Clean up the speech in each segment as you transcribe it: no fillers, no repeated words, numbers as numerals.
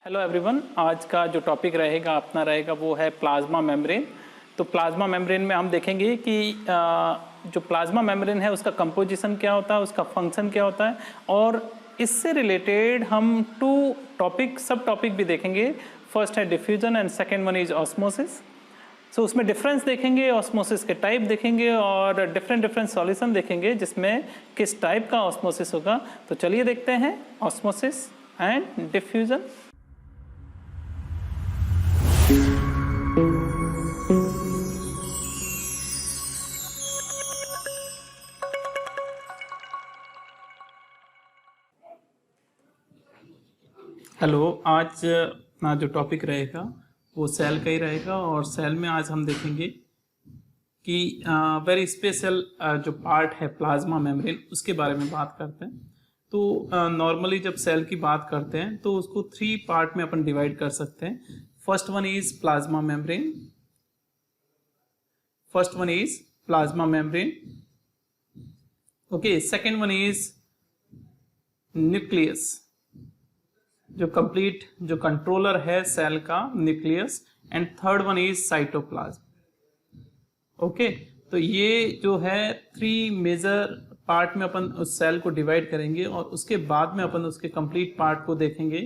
Hello everyone, आज का जो टॉपिक रहेगा अपना रहेगा वो है प्लाज्मा मेम्ब्रेन। तो प्लाज्मा मेम्ब्रेन में हम देखेंगे कि जो प्लाज्मा मेम्ब्रेन है उसका कंपोजिशन क्या होता है, उसका फंक्शन क्या होता है, और इससे रिलेटेड हम सब टॉपिक भी देखेंगे। फर्स्ट है diffusion and second one is osmosis. So उसमें डिफरेंस देखेंगे, ऑस्मोसिस के टाइप देखेंगे और डिफरेंट सॉल्यूशन देखेंगे जिसमें किस टाइप का ऑस्मोसिस होगा। तो चलिए देखते हैं ऑस्मोसिस एंड डिफ्यूजन। हेलो, आज अपना जो टॉपिक रहेगा वो सेल का ही रहेगा और सेल में आज हम देखेंगे कि वेरी स्पेशल जो पार्ट है प्लाज्मा मेम्ब्रेन उसके बारे में बात करते हैं। तो नॉर्मली जब सेल की बात करते हैं तो उसको 3 पार्ट में अपन डिवाइड कर सकते हैं। First one is plasma membrane, okay. Second one is nucleus, जो कंप्लीट जो कंट्रोलर है सेल का, nucleus. And third one is cytoplasm, okay. तो ये जो है 3 मेजर पार्ट में अपन उस सेल को डिवाइड करेंगे और उसके बाद में अपन उसके कंप्लीट पार्ट को देखेंगे।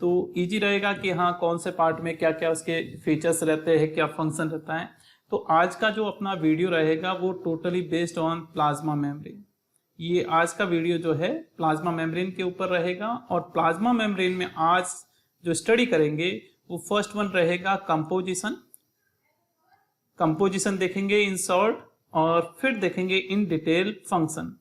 तो इजी रहेगा कि हाँ कौन से पार्ट में क्या क्या उसके फीचर्स रहते हैं, क्या फंक्शन रहता है। तो आज का जो अपना वीडियो रहेगा वो totally based on plasma membrane. ये आज का वीडियो जो है प्लाज्मा मेम्ब्रेन के ऊपर रहेगा और प्लाज्मा मेम्ब्रेन में आज जो स्टडी करेंगे वो फर्स्ट वन रहेगा कंपोजिशन देखेंगे इन शॉर्ट, और फिर देखेंगे इन डिटेल फंक्शन।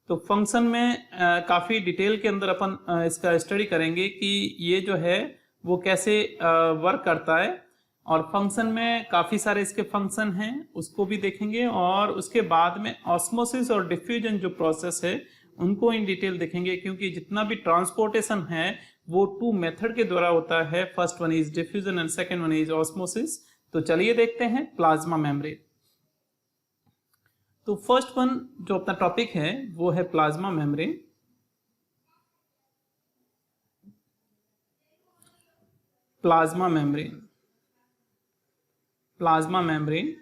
तो फंक्शन में काफ़ी डिटेल के अंदर अपन इसका स्टडी करेंगे कि ये जो है वो कैसे वर्क करता है, और फंक्शन में काफ़ी सारे इसके फंक्शन हैं उसको भी देखेंगे, और उसके बाद में ऑस्मोसिस और डिफ्यूजन जो प्रोसेस है उनको इन डिटेल देखेंगे, क्योंकि जितना भी ट्रांसपोर्टेशन है वो 2 मेथड के द्वारा होता है। First one is diffusion and second one is osmosis. तो चलिए देखते हैं प्लाज्मा मेम्ब्रेन। तो फर्स्ट वन जो अपना टॉपिक है वो है प्लाज्मा मेम्ब्रेन। प्लाज्मा मेम्ब्रेन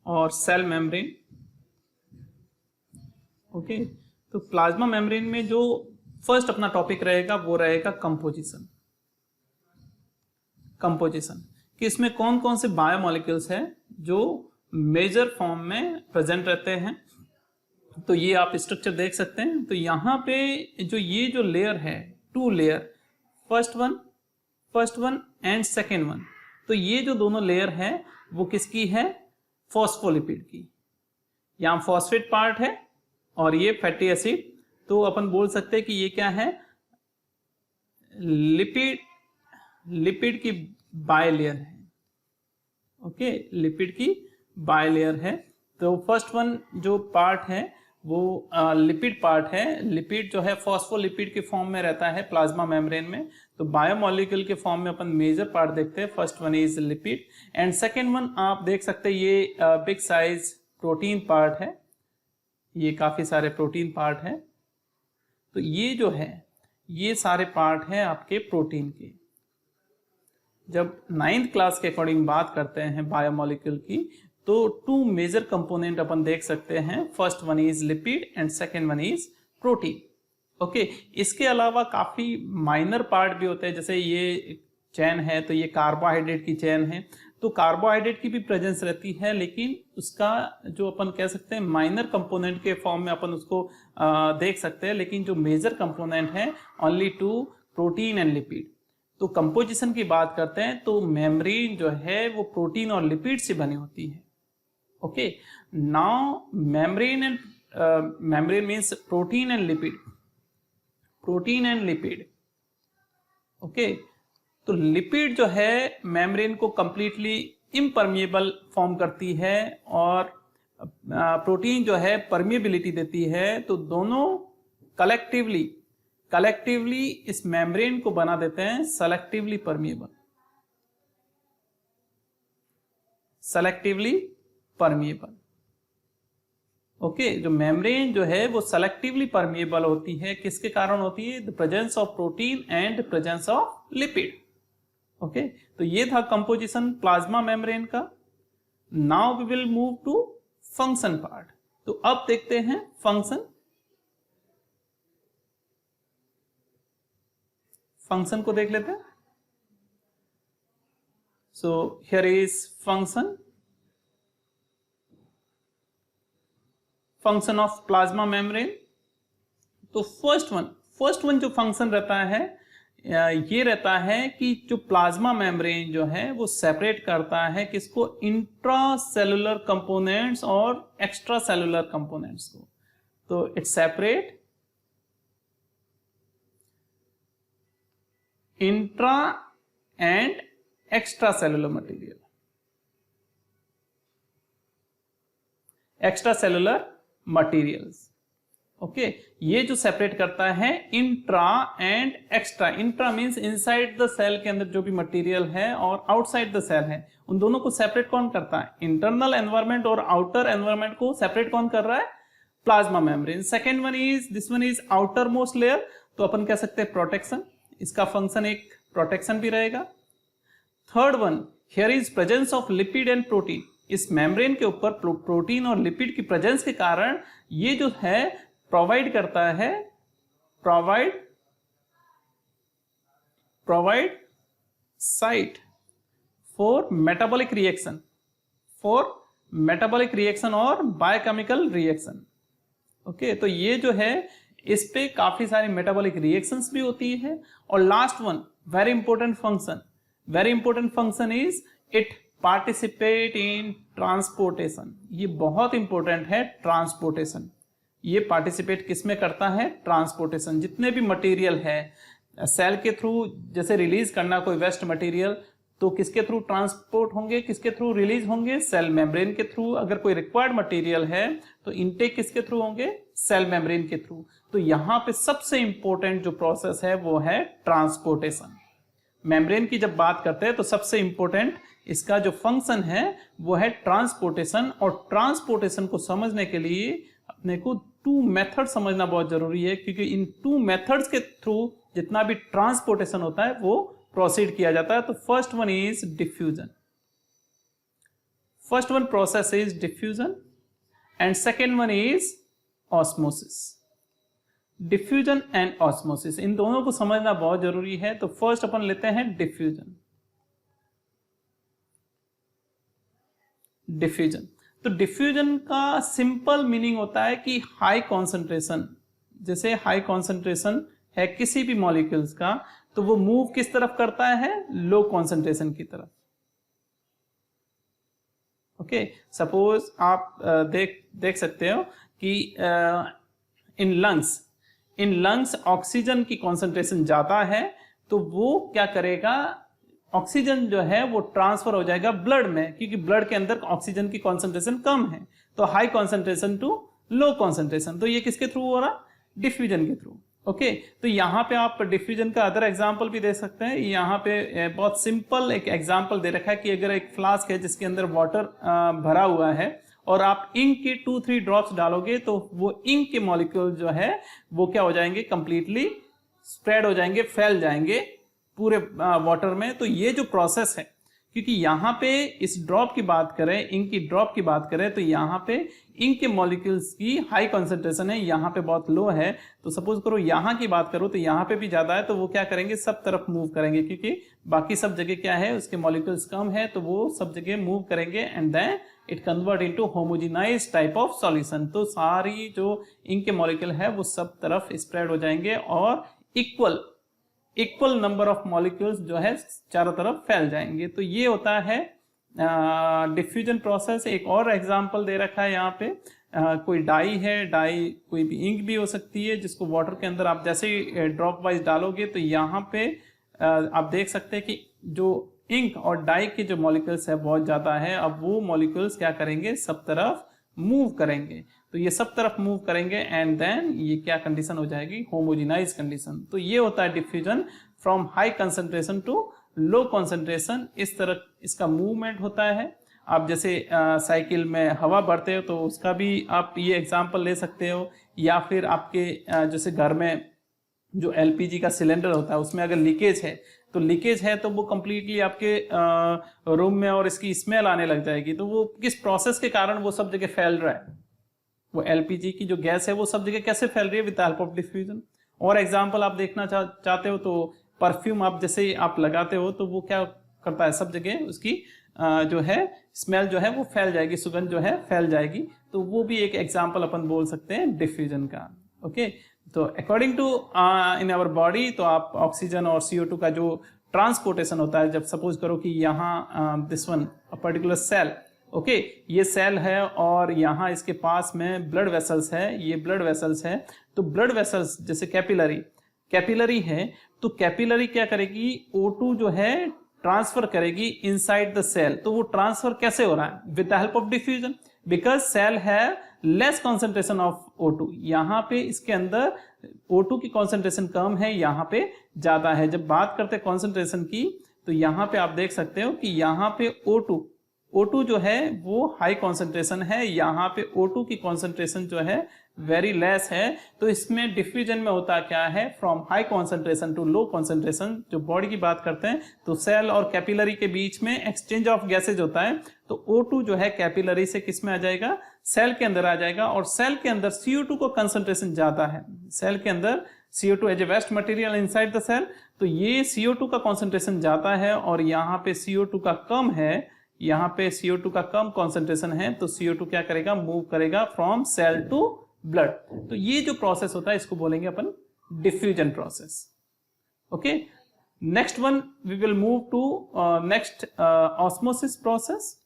और सेल मेम्ब्रेन, ओके। तो प्लाज्मा मेम्ब्रेन में जो फर्स्ट अपना टॉपिक रहेगा वो रहेगा कंपोजिशन कि इसमें कौन कौन से बायोमोलिक्यूल्स हैं जो मेजर फॉर्म में प्रेजेंट रहते हैं। तो ये आप स्ट्रक्चर देख सकते हैं। तो यहाँ पे जो लेयर है, 2 layer, first one and second one, तो ये जो दोनों लेयर है वो किसकी है? फॉस्फोलिपिड की। यहाँ फॉस्फेट पार्ट है और ये फैटी एसिड। तो अपन बोल सकते हैं कि ये क्या है? लिपिड की बायलेयर है, ओके। लिपिड की बायलेयर है। तो फर्स्ट वन जो पार्ट है वो लिपिड पार्ट है। लिपिड जो है फॉस्फोलिपिड के फॉर्म में रहता है प्लाज्मा मेम्ब्रेन में। तो बायोमोलिक्यूल के फॉर्म में अपन मेजर पार्ट देखते हैं। First one is lipid and second one आप देख सकते हैं ये बिग साइज प्रोटीन पार्ट है। ये काफी सारे प्रोटीन पार्ट है। तो ये जो है ये सारे पार्ट हैं आपके प्रोटीन के। जब 9th क्लास के अकॉर्डिंग बात करते हैं बायोमोलिक्यूल की, तो 2 मेजर कंपोनेंट अपन देख सकते हैं। First one is lipid and second one is protein, okay. इसके अलावा काफी माइनर पार्ट भी होते हैं, जैसे ये चेन है तो ये कार्बोहाइड्रेट की चेन है, तो कार्बोहाइड्रेट की भी प्रेजेंस रहती है, लेकिन उसका जो अपन कह सकते हैं माइनर कंपोनेंट के फॉर्म में अपन उसको देख सकते हैं। लेकिन जो मेजर कंपोनेंट है ओनली 2, प्रोटीन एंड लिपिड। तो कंपोजिशन की बात करते हैं तो मेम्ब्रेन जो है वो प्रोटीन और लिपिड से बनी होती है, okay. Now membrane means protein and lipid, okay. तो लिपिड जो है मेम्ब्रेन को कंप्लीटली इम्परमिएबल फॉर्म करती है और प्रोटीन जो है परमिएबिलिटी देती है। तो दोनों कलेक्टिवली इस मेम्ब्रेन को बना देते हैं सेलेक्टिवली परमिएबल, ओके जो मेम्ब्रेन जो है वो सेलेक्टिवली परमिएबल होती है, किसके कारण होती है? The presence of protein and presence of lipid. Okay तो ये था कंपोजिशन प्लाज्मा मेम्ब्रेन का। Now we will move to function part. तो अब देखते हैं फंक्शन। फंक्शन को देख लेते हैं। So here is function of plasma membrane. तो फर्स्ट वन जो फंक्शन रहता है ये रहता है कि जो प्लाज्मा मेम्ब्रेन जो है वो सेपरेट करता है किसको? इंट्रासेलुलर कंपोनेंट्स और एक्स्ट्रा सेलुलर कंपोनेंट्स को। तो it separate intra and extra cellular material, extra cellular materials. Okay ये जो सेपरेट करता है intra and extra. Intra means inside the cell के अंदर जो भी मटेरियल है और आउटसाइड द सेल है, उन दोनों को सेपरेट कौन करता है? इंटरनल एनवायरनमेंट और आउटर एनवायरनमेंट को सेपरेट कौन कर रहा है? Plasma membrane. Second one is this one is outer most layer, तो अपन कह सकते हैं प्रोटेक्शन। इसका फंक्शन एक प्रोटेक्शन भी रहेगा। Third one here is presence of lipid and protein. इस मेम्ब्रेन के ऊपर प्रोटीन और लिपिड की प्रेजेंस के कारण ये जो है प्रोवाइड करता है provide site for metabolic reaction और बायोकेमिकल रिएक्शन। ओके तो ये जो है इस पे काफी सारी मेटाबॉलिक रिएक्शंस भी होती है। और last one very important function is it participate in transportation. ये बहुत इंपॉर्टेंट है ट्रांसपोर्टेशन। ये पार्टिसिपेट किसमें करता है? ट्रांसपोर्टेशन। जितने भी मटेरियल है सेल के थ्रू जैसे रिलीज करना कोई वेस्ट मटेरियल, तो किसके थ्रू ट्रांसपोर्ट होंगे, किसके थ्रू रिलीज होंगे? सेल मेम्ब्रेन के थ्रू। अगर कोई रिक्वायर्ड मटेरियल है तो इनटेक किसके थ्रू होंगे? सेल मेम्ब्रेन के थ्रू। तो यहां पे सबसे इंपॉर्टेंट जो प्रोसेस है वो है ट्रांसपोर्टेशन। मेम्ब्रेन की जब बात करते हैं तो सबसे इंपॉर्टेंट इसका जो फंक्शन है वो है ट्रांसपोर्टेशन। और ट्रांसपोर्टेशन को समझने के लिए अपने को 2 मेथड समझना बहुत जरूरी है, क्योंकि इन 2 मेथड्स के थ्रू जितना भी ट्रांसपोर्टेशन होता है वो प्रोसीड किया जाता है। तो first one is diffusion. First one process is diffusion and second one is osmosis. Diffusion and osmosis इन दोनों को समझना बहुत जरूरी है। तो फर्स्ट अपन लेते हैं डिफ्यूजन। तो डिफ्यूजन का सिंपल मीनिंग होता है कि हाई कॉन्सेंट्रेशन, जैसे हाई कॉन्सेंट्रेशन है किसी भी मॉलिक्यूल्स का, तो वो मूव किस तरफ करता है? लो कॉन्सेंट्रेशन की तरफ। ओके सपोज आप देख सकते हो कि इन लंग्स ऑक्सीजन की कॉन्सेंट्रेशन ज्यादा है, तो वो क्या करेगा? ऑक्सीजन जो है वो ट्रांसफर हो जाएगा ब्लड में, क्योंकि ब्लड के अंदर ऑक्सीजन की कॉन्सेंट्रेशन कम है। तो high concentration to low concentration, तो ये किसके थ्रू हो रहा? डिफ्यूजन के थ्रू। ओके तो यहाँ पे आप डिफ्यूजन का अदर एग्जांपल भी दे सकते हैं। यहाँ पे बहुत सिंपल एक एग्जांपल दे रखा है कि अगर एक फ्लास्क है जिसके अंदर वाटर भरा हुआ है और आप इंक के 2-3 ड्रॉप्स डालोगे, तो वो इंक के मॉलिक्यूल जो है वो क्या हो जाएंगे? कंप्लीटली स्प्रेड हो जाएंगे, फैल जाएंगे पूरे वाटर में। तो ये जो प्रोसेस है, क्योंकि यहाँ पे इस ड्रॉप की बात करें, इंक की ड्रॉप की बात करें, तो यहाँ पे इंक के मॉलिक्यूल्स की हाई कॉन्सेंट्रेशन है, यहाँ पे बहुत लो है। तो सपोज करो यहाँ की बात करो तो यहाँ पे भी ज्यादा है, तो वो क्या करेंगे? सब तरफ मूव करेंगे, क्योंकि बाकी सब जगह क्या है? उसके मॉलिक्यूल्स कम है, तो वो सब जगह मूव करेंगे and then it convert into homogenized type of solution. तो सारी जो इंक के मॉलिक्यूल है वो सब तरफ स्प्रेड हो जाएंगे और इक्वल नंबर ऑफ मॉलिक्यूल्स जो है चारों तरफ फैल जाएंगे। तो ये होता है डिफ्यूजन प्रोसेस। एक और एग्जांपल दे रखा है यहाँ पे, कोई डाई है, डाई कोई भी इंक भी हो सकती है, जिसको वाटर के अंदर आप जैसे ही ड्रॉप वाइज डालोगे तो यहाँ पे आप देख सकते हैं कि जो इंक और डाई के जो मॉलिक्यूल्स है बहुत ज्यादा है। अब वो मॉलिक्यूल्स क्या करेंगे? सब तरफ मूव करेंगे। तो ये सब तरफ मूव करेंगे एंड देन ये क्या कंडीशन हो जाएगी? Homogenize condition. तो ये होता है diffusion from high concentration to low concentration. इस तरह इसका मूवमेंट होता है। आप जैसे साइकिल में हवा भरते हो तो उसका भी आप ये एग्जांपल ले सकते हो, या फिर आपके जैसे घर में जो एलपीजी का सिलेंडर होता है उसमें अगर लीकेज है तो वो कंप्लीटली आपके रूम में और इसकी स्मेल आने लग जाएगी। तो वो किस प्रोसेस के कारण वो सब जगह फैल रहा है, वो एलपीजी की जो गैस है वो सब जगह कैसे फैल रही है, with the help of diffusion. और एग्जांपल आप देखना चाहते हो तो परफ्यूम आप जैसे आप लगाते हो तो वो क्या करता है, सब जगह उसकी जो है स्मेल जो है वो फैल जाएगी, सुगंध जो है फैल जाएगी। तो वो भी एक एग्जांपल अपन बोल सकते हैं डिफ्यूजन का। ओके, तो according to in our body, तो आप ऑक्सीजन और CO2 का जो ट्रांसपोर्टेशन होता है, जब सपोज करो कि यहाँ this one particular cell, okay, ये सेल है और यहाँ इसके पास में ब्लड वेसल्स है, ये ब्लड वेसल्स है। तो ब्लड वेसल्स जैसे कैपिलरी है, तो कैपिलरी क्या करेगी, O2 जो है ट्रांसफर करेगी इनसाइड द सेल। तो वो ट्रांसफर कैसे हो रहा है, with the help of diffusion, because cell है लेस कॉन्सेंट्रेशन ऑफ O2। यहाँ पे इसके अंदर O2 की कॉन्सेंट्रेशन कम है, यहाँ पे ज्यादा है। जब बात करते हैं कॉन्सेंट्रेशन की, तो यहाँ पे आप देख सकते हो कि यहाँ पे O2 जो है वो हाई कॉन्सेंट्रेशन है, यहाँ पे O2 की कॉन्सेंट्रेशन जो है वेरी लेस है। तो इसमें डिफ्यूजन में होता क्या है, from high concentration to low concentration. जो बॉडी की बात करते हैं तो सेल और कैपिलरी के बीच में एक्सचेंज ऑफ गैसेज होता है। तो O2 जो है कैपिलरी से किस में आ जाएगा, सेल के अंदर आ जाएगा। और सेल के अंदर CO2 को कंसंट्रेशन ज्यादा है, सेल के अंदर CO2 as a waste material inside the cell, तो ये CO2 का कॉन्सेंट्रेशन ज्यादा है और यहाँ पे CO2 का कम है, यहाँ पे CO2 का कम कॉन्सेंट्रेशन है। तो CO2 क्या करेगा, मूव करेगा फ्रॉम सेल टू ब्लड। तो ये जो प्रोसेस होता है इसको बोलेंगे अपन diffusion process. Okay, next one we will move to next osmosis process.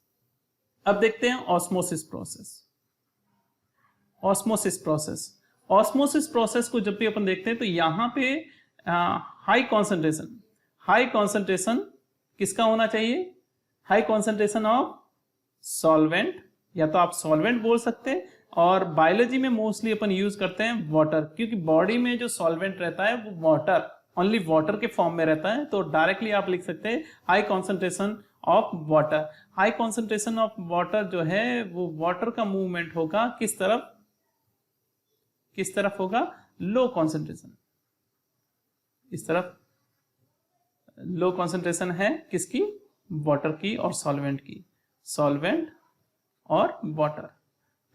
अब देखते हैं ऑस्मोसिस प्रोसेस को जब भी अपन देखते हैं तो यहाँ पे हाई कॉन्सेंट्रेशन किसका होना चाहिए, हाई कॉन्सेंट्रेशन ऑफ सॉल्वेंट, या तो आप सॉल्वेंट बोल सकते हैं। और बायोलॉजी में मोस्टली अपन यूज करते हैं वाटर, क्योंकि बॉडी में जो सॉल्वेंट रहता है वो वाटर, ओनली वाटर के फॉर्म में रहता है। तो डायरेक्टली आप लिख सकते हैं high concentration of water. High concentration of water जो है वो वाटर का मूवमेंट होगा किस तरफ होगा, लो कॉन्सेंट्रेशन, इस तरफ लो कॉन्सेंट्रेशन है किसकी, वाटर की और सॉल्वेंट की, सॉल्वेंट और वाटर।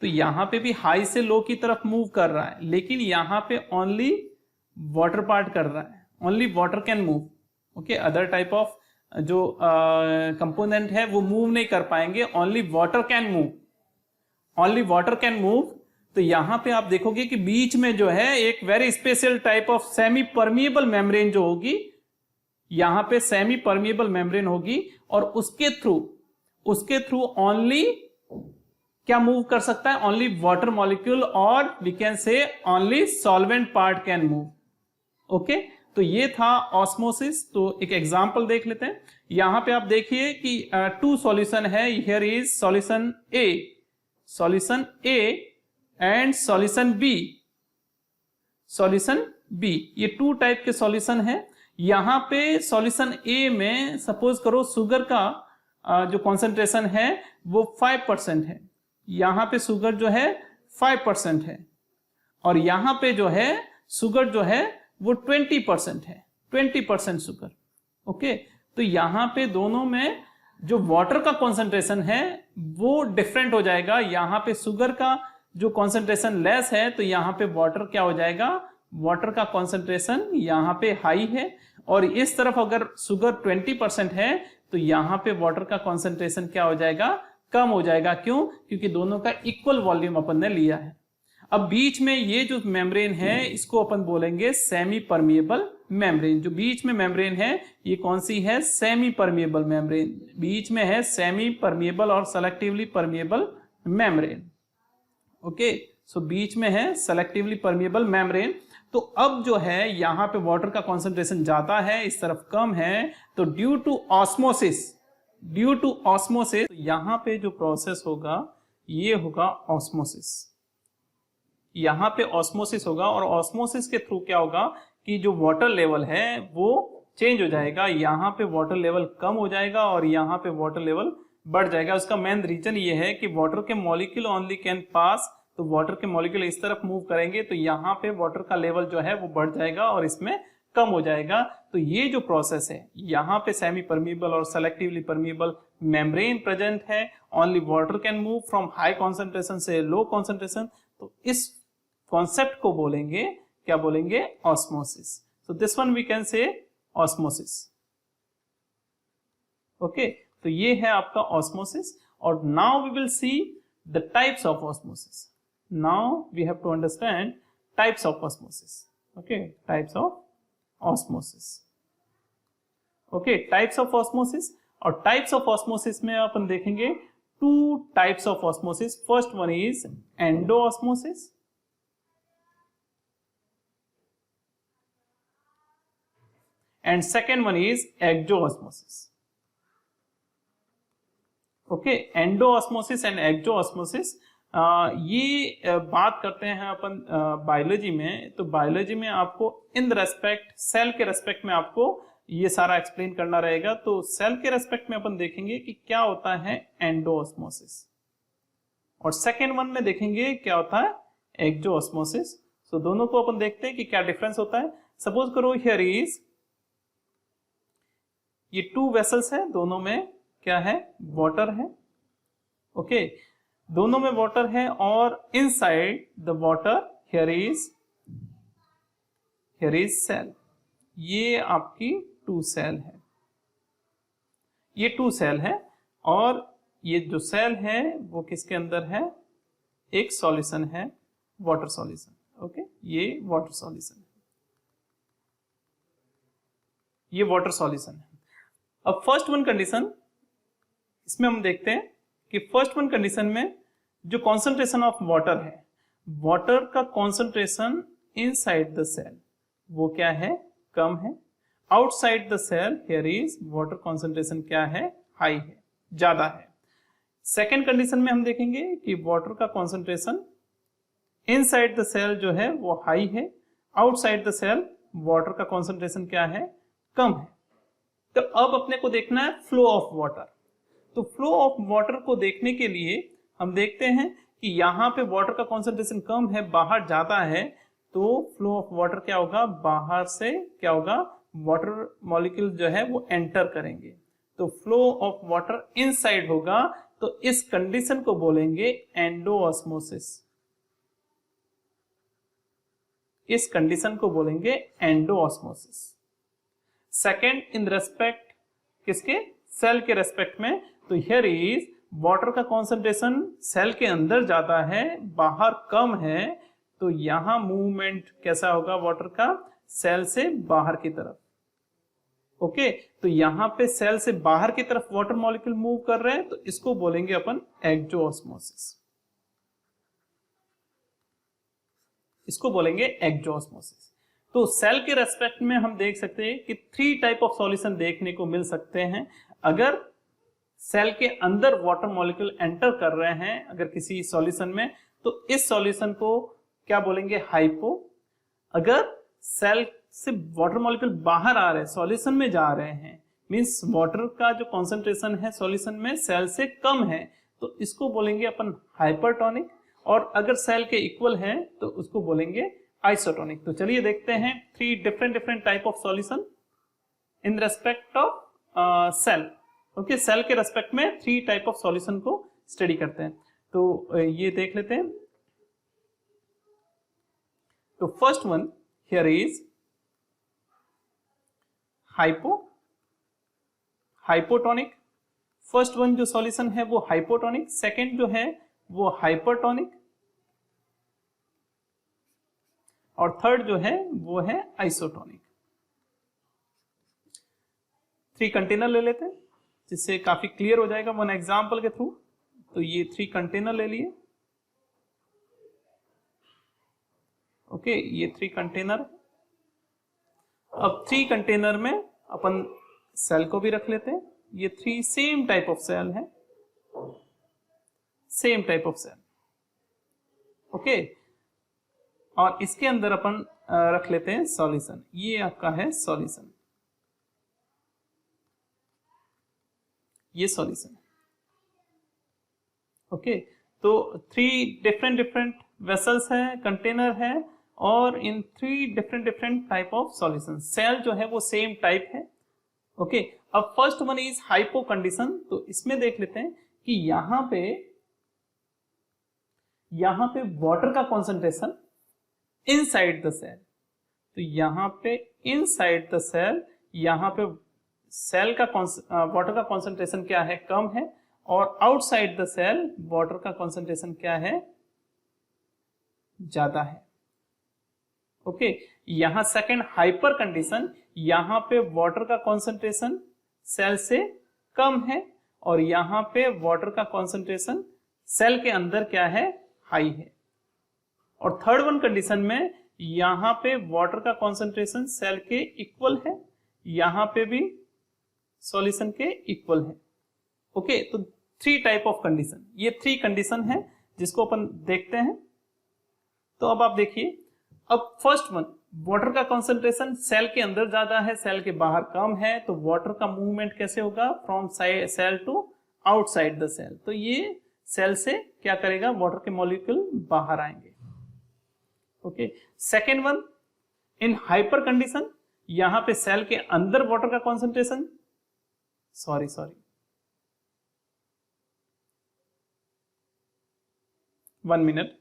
तो यहां पे भी हाई से लो की तरफ मूव कर रहा है, लेकिन यहां पे ओनली वाटर पार्ट कर रहा है, only water can move. Okay, other type of जो कंपोनेंट है वो मूव नहीं कर पाएंगे, ओनली वाटर कैन मूव। तो यहां पे आप देखोगे कि बीच में जो है एक very special type of semi permeable membrane जो होगी, यहां पे सेमी परमिएबल मेम्ब्रेन होगी और उसके थ्रू ओनली क्या मूव कर सकता है, ओनली वाटर मॉलिक्यूल, और we can say only solvent part can move. Okay, तो ये था ऑस्मोसिस। तो एक एग्जांपल देख लेते हैं। यहां पे आप देखिए कि 2 सॉल्यूशन है, here is solution A and solution B. ये 2 टाइप के सॉल्यूशन है। यहां पे सॉल्यूशन ए में सपोज करो शुगर का जो कॉन्सेंट्रेशन है वो 5% है, यहां पे शुगर जो है 5% है, और यहां पे जो है शुगर जो है वो 20% है, 20% शुगर। ओके, तो यहां पे दोनों में जो वाटर का कॉन्सेंट्रेशन है वो डिफरेंट हो जाएगा। यहां पे शुगर का जो कॉन्सेंट्रेशन लेस है, तो यहां पे वाटर क्या हो जाएगा, वाटर का कॉन्सेंट्रेशन यहां पे हाई है, और इस तरफ अगर शुगर 20% है तो यहां पे वाटर का कॉन्सेंट्रेशन क्या हो जाएगा, कम हो जाएगा। क्यों, क्योंकि दोनों का इक्वल वॉल्यूम अपन ने लिया है। अब बीच में ये जो मेम्ब्रेन है इसको अपन बोलेंगे सेमी परमिएबल मेम्ब्रेन। जो बीच में मेम्ब्रेन है ये कौन सी है, सेमी परमिएबल मेम्ब्रेन। बीच में है सेमी परमिएबल और सेलेक्टिवली परमिएबल मेम्ब्रेन। ओके, सो बीच में है सेलेक्टिवली परमिएबल मेम्ब्रेन। तो अब जो है यहां पे वाटर का कॉन्सेंट्रेशन ज्यादा है, इस तरफ कम है, तो ड्यू टू ऑस्मोसिस यहां पे जो प्रोसेस होगा ये होगा ऑस्मोसिस। यहां पे ऑस्मोसिस होगा, और ऑस्मोसिस के थ्रू क्या होगा कि जो वाटर लेवल है वो चेंज हो जाएगा। यहां पे वाटर लेवल कम हो जाएगा और यहां पे वाटर लेवल बढ़ जाएगा। उसका मेन रीजन ये है कि वाटर के मॉलिक्यूल ओनली कैन पास, तो वाटर के मॉलिक्यूल इस तरफ मूव करेंगे तो यहाँ पे वाटर का लेवल जो है वो बढ़ जाएगा और इसमें कम हो जाएगा। तो ये जो प्रोसेस है, यहाँ पे सेमी परमीबल और सेलेक्टिवली परमीबल मेम्ब्रेन प्रेजेंट है, only water can move from high concentration से लो कॉन्सेंट्रेशन, तो इस कॉन्सेप्ट को बोलेंगे, क्या बोलेंगे, osmosis. So this one we can say osmosis. Okay, तो ये है आपका ऑस्मोसिस। और now we will see the types of osmosis. Now we have to understand types of osmosis. Okay, types of osmosis. Okay, types of osmosis. और types of osmosis में अपन देखेंगे two types of osmosis. First one is endo osmosis and second one is exoosmosis. Okay, endosmosis and exosmosis, ये बात करते हैं अपन biology में। तो बायोलॉजी में आपको इन रेस्पेक्ट, सेल के रेस्पेक्ट में आपको ये सारा एक्सप्लेन करना रहेगा। तो सेल के रेस्पेक्ट में अपन देखेंगे कि क्या होता है एंडोऑस्मोसिस, और सेकेंड वन में देखेंगे क्या होता है एक्सोऑस्मोसिस। तो दोनों को अपन देखते हैं कि क्या डिफरेंस होता है। सपोज करो हियर इज, ये टू वेसल्स है, दोनों में क्या है, वाटर है। ओके, दोनों में वाटर है और inside the water here is cell. ये आपकी टू सेल है, ये टू सेल है, और ये जो सेल है वो किसके अंदर है, एक सॉल्यूशन है, वाटर सॉल्यूशन। ओके, ये वाटर सॉल्यूशन है, ये वाटर सॉल्यूशन है। अब फर्स्ट वन कंडीशन, इसमें हम देखते हैं कि फर्स्ट वन कंडीशन में जो कॉन्सेंट्रेशन ऑफ वाटर है, वाटर का कॉन्सेंट्रेशन इनसाइड द सेल वो क्या है, कम है। Outside the cell here is water concentration क्या है, हाई है, ज्यादा है। सेकेंड कंडीशन में हम देखेंगे कि वाटर का कॉन्सेंट्रेशन इनसाइड द सेल जो है वो हाई है, आउटसाइड द सेल वाटर का कॉन्सेंट्रेशन क्या है, कम है। तो अब अपने को देखना है फ्लो ऑफ वाटर। तो फ्लो ऑफ वाटर को देखने के लिए हम देखते हैं कि यहाँ पे वाटर का कॉन्सेंट्रेशन कम है, बाहर ज्यादा है, तो फ्लो ऑफ वाटर क्या होगा, बाहर से क्या होगा, वाटर मॉलिक्यूल जो है वो एंटर करेंगे, तो फ्लो ऑफ वाटर इनसाइड होगा। तो इस कंडीशन को बोलेंगे एंडोऑस्मोसिस, इस कंडीशन को बोलेंगे एंडोऑस्मोसिस। सेकेंड इन रेस्पेक्ट किसके, सेल के रेस्पेक्ट में, तो हियर इज वाटर का कॉन्सेंट्रेशन सेल के अंदर ज्यादा है, बाहर कम है, तो यहां मूवमेंट कैसा होगा वाटर का, सेल से बाहर की तरफ। ओके, तो यहां पे सेल से बाहर की तरफ वाटर मॉलिक्यूल मूव कर रहे हैं, तो इसको बोलेंगे अपन एक्सोऑस्मोसिस, इसको बोलेंगे एक्सोऑस्मोसिस। तो सेल के रेस्पेक्ट में हम देख सकते हैं कि थ्री टाइप ऑफ सॉल्यूशन देखने को मिल सकते हैं। अगर सेल के अंदर वाटर मॉलिक्यूल एंटर कर रहे हैं अगर किसी सॉल्यूशन में, तो इस सॉल्यूशन को क्या बोलेंगे, हाइपो। अगर सेल से वाटर मॉलिक्यूल बाहर आ रहे हैं, सॉल्यूशन में जा रहे हैं, मींस वाटर का जो कॉन्सेंट्रेशन है सॉल्यूशन में सेल से कम है, तो इसको बोलेंगे अपन हाइपरटोनिक। और अगर सेल के इक्वल है तो उसको बोलेंगे आइसोटोनिक। तो चलिए देखते हैं three different type of solution in respect of cell. Okay, cell के रेस्पेक्ट में थ्री टाइप ऑफ सॉल्यूशन को स्टडी करते हैं। तो ये देख लेते हैं। तो first one here is hypotonic. First one जो सॉल्यूशन है वो हाइपोटोनिक, सेकेंड जो है वो हाइपरटोनिक, और थर्ड जो है वो है आइसोटोनिक। थ्री कंटेनर ले लेते हैं जिससे काफी क्लियर हो जाएगा वन एग्जांपल के थ्रू। तो ये थ्री कंटेनर ले लिए। ओके, ये थ्री कंटेनर। अब थ्री कंटेनर में अपन सेल को भी रख लेते हैं। ये three same type of cell है, same type of cell. Okay, और इसके अंदर अपन रख लेते हैं सॉल्यूशन। ये आपका है सॉल्यूशन, ये सॉल्यूशन। ओके, तो 3 डिफरेंट वेसल्स हैं, कंटेनर है, और इन 3 different type of solution. Cell जो है वो सेम टाइप है। ओके, अब first one is hypo condition. तो इसमें देख लेते हैं कि यहां पे वाटर का कॉन्सेंट्रेशन इनसाइड द सेल, तो यहां पे इनसाइड द सेल, यहां पे सेल का वाटर का कॉन्सेंट्रेशन क्या है, कम है, और आउटसाइड द सेल वाटर का कॉन्सेंट्रेशन क्या है, ज्यादा है। ओके, यहां सेकेंड हाइपर कंडीशन, यहां पे वाटर का कॉन्सेंट्रेशन सेल से कम है, और यहां पे वाटर का कॉन्सेंट्रेशन सेल के अंदर क्या है, हाई है। और थर्ड वन कंडीशन में यहां पे वाटर का कॉन्सेंट्रेशन सेल के इक्वल है, यहां पे भी सॉल्यूशन के इक्वल है। ओके, तो 3 टाइप ऑफ कंडीशन, ये 3 कंडीशन है जिसको अपन देखते हैं। तो अब आप देखिए, अब फर्स्ट वन, वाटर का कॉन्सेंट्रेशन सेल के अंदर ज्यादा है, सेल के बाहर कम है, तो वाटर का मूवमेंट कैसे होगा, from cell to outside the cell. तो ये सेल से क्या करेगा, वाटर के मॉलिक्यूल बाहर आएंगे। Okay, second one, in hyper condition, यहां पे सेल के अंदर वाटर का कॉन्सेंट्रेशन, सॉरी 1 मिनट,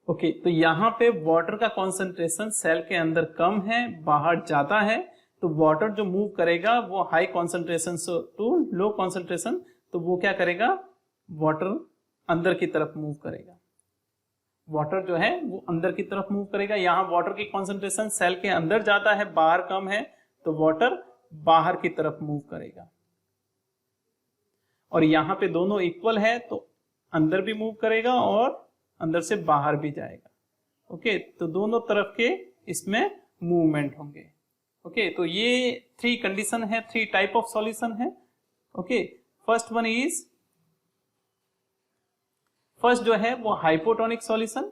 ओके, तो यहां पे वाटर का कॉन्सेंट्रेशन सेल के अंदर कम है, बाहर ज्यादा है, तो वाटर जो मूव करेगा वो high concentration to low concentration, तो वो क्या करेगा, वाटर अंदर की तरफ मूव करेगा, वाटर जो है वो अंदर की तरफ मूव करेगा। यहां वाटर की कॉन्सेंट्रेशन सेल के अंदर ज्यादा है, बाहर कम है, तो वाटर बाहर की तरफ मूव करेगा। और यहां पे दोनों इक्वल है, तो अंदर भी मूव करेगा और अंदर से बाहर भी जाएगा। ओके, तो दोनों तरफ के इसमें मूवमेंट होंगे। ओके, तो ये 3 कंडीशन है, 3 टाइप ऑफ सॉल्यूशन है। Okay, first one is, first जो है वो hypotonic solution,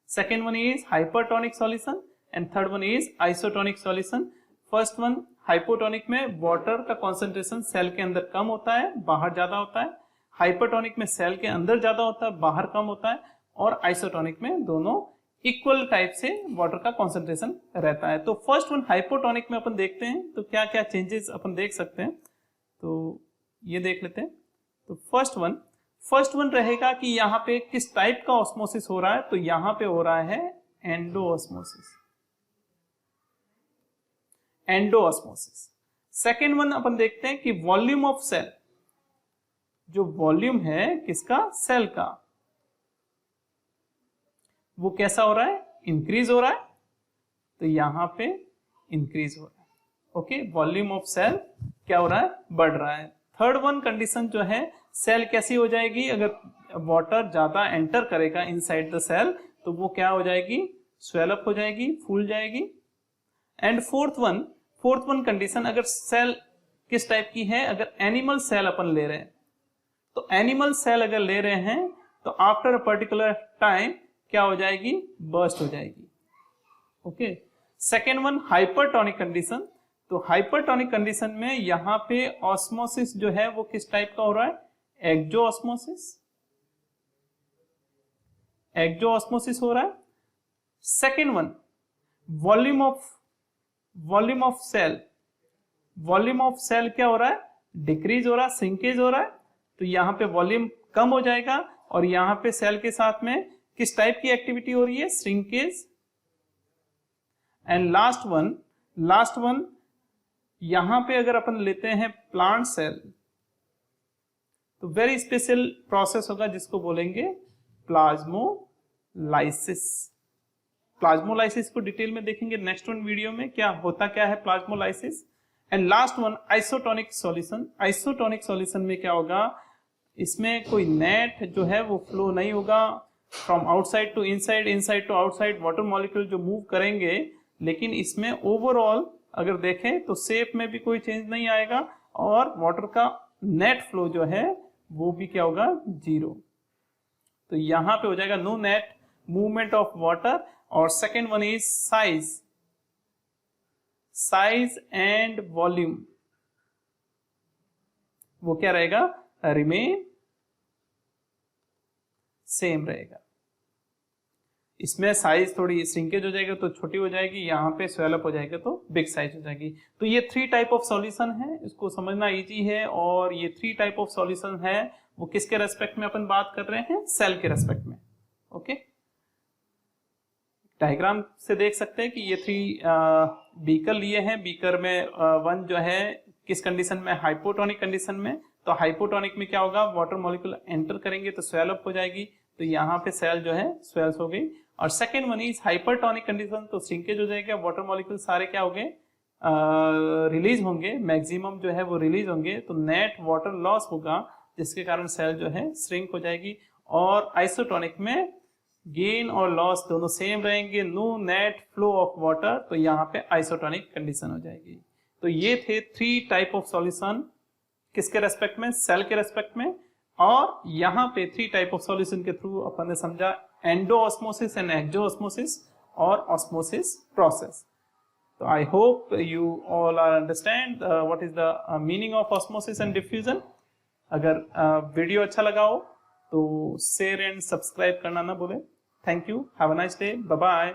second one is hypertonic solution, and third one is isotonic solution. First one hypotonic में वाटर का कॉन्सेंट्रेशन सेल के अंदर कम होता है, बाहर ज्यादा होता है। हाइपरटोनिक में सेल के अंदर ज्यादा होता है, बाहर कम होता है। और आइसोटोनिक में दोनों इक्वल टाइप से वाटर का कॉन्सेंट्रेशन रहता है। तो फर्स्ट वन हाइपोटोनिक में अपन देखते हैं तो क्या क्या चेंजेस अपन देख सकते हैं, तो ये देख लेते हैं। तो फर्स्ट वन रहेगा कि यहाँ पे किस टाइप का ऑस्मोसिस हो रहा है, तो यहाँ पे हो रहा है एंडोऑस्मोसिस, एंडोऑस्मोसिस। सेकेंड वन अपन देखते हैं कि वॉल्यूम ऑफ सेल, जो वॉल्यूम है किसका, सेल का, वो कैसा हो रहा है, इंक्रीज हो रहा है, तो यहां पे इंक्रीज हो रहा है। ओके, वॉल्यूम ऑफ सेल क्या हो रहा है, बढ़ रहा है। थर्ड वन कंडीशन जो है, सेल कैसी हो जाएगी, अगर वाटर ज्यादा एंटर करेगा इनसाइड द सेल तो वो क्या हो जाएगी, स्वेल अप हो जाएगी, फूल जाएगी। एंड फोर्थ वन कंडीशन, अगर सेल किस टाइप की है, अगर एनिमल सेल अपन ले रहे हैं, तो एनिमल सेल अगर ले रहे हैं तो आफ्टर अ पर्टिकुलर टाइम क्या हो जाएगी, बर्स्ट हो जाएगी। Okay, second one hypertonic condition, तो हाइपरटोनिक कंडीशन में यहां पे ऑस्मोसिस जो है वो किस टाइप का हो रहा है, एक्जोऑस्मोसिस हो रहा है। Second one volume of cell क्या हो रहा है, डिक्रीज हो रहा है, श्रिंकेज हो रहा है, तो यहां पे वॉल्यूम कम हो जाएगा और यहां पे सेल के साथ में किस टाइप की एक्टिविटी हो रही है, श्रिंकेज। एंड लास्ट वन यहां पे अगर अपन लेते हैं प्लांट सेल, तो वेरी स्पेशल प्रोसेस होगा जिसको बोलेंगे प्लाज्मोलाइसिस। प्लाज्मोलाइसिस को डिटेल में देखेंगे नेक्स्ट वन वीडियो में, क्या है plasmolysis. And last one isotonic solution. Isotonic solution में क्या होगा, इसमें कोई नेट जो है वो फ्लो नहीं होगा from outside to inside, inside to outside, water molecule जो मूव करेंगे, लेकिन इसमें ओवरऑल अगर देखें तो शेप में भी कोई चेंज नहीं आएगा और वाटर का नेट फ्लो जो है वो भी क्या होगा, 0। तो यहां पे हो जाएगा no net movement of water, और second one is size and volume, वो क्या रहेगा, रिमेन सेम रहेगा। इसमें साइज थोड़ी श्रिंकेज हो जाएगी तो छोटी हो जाएगी, यहाँ पे स्वेलअप हो जाएगा तो बिग साइज हो जाएगी। तो ये 3 टाइप ऑफ सॉल्यूशन है, इसको समझना इजी है। और ये 3 टाइप ऑफ सॉल्यूशन है वो किसके रेस्पेक्ट में अपन बात कर रहे हैं, सेल के रेस्पेक्ट में। ओके, डायग्राम से देख सकते हैं कि ये 3 बीकर लिए हैं। बीकर में वन जो है किस कंडीशन में, हाइपोटोनिक कंडीशन में। तो हाइपोटोनिक में क्या होगा, वाटर मॉलिक्यूल एंटर करेंगे तो स्वेल अप हो जाएगी, तो यहाँ पे सेल जो है स्वेल्स हो गई। और second one is hypertonic condition, तो श्रिंकेज हो जाएगा, वाटर मॉलिक्यूल सारे क्या हो गए, रिलीज होंगे, मैक्सिमम जो है वो रिलीज होंगे, तो नेट वाटर लॉस होगा जिसके कारण सेल जो है श्रिंक हो जाएगी। और आइसोटोनिक में गेन और लॉस दोनों सेम रहेंगे, no net flow of water, तो यहाँ पे आइसोटोनिक कंडीशन हो जाएगी। तो ये थे 3 टाइप ऑफ सॉल्यूशन किसके रेस्पेक्ट में, सेल के रेस्पेक्ट में। और यहाँ पे 3 टाइप ऑफ सॉल्यूशन के थ्रू अपन ने समझा endosmosis and exosmosis और ऑस्मोसिस प्रोसेस। तो I hope you all are understand what is the meaning of osmosis and diffusion. अगर वीडियो अच्छा लगा हो तो शेयर एंड सब्सक्राइब करना ना भूलें। Thank you, have a nice day, bye bye.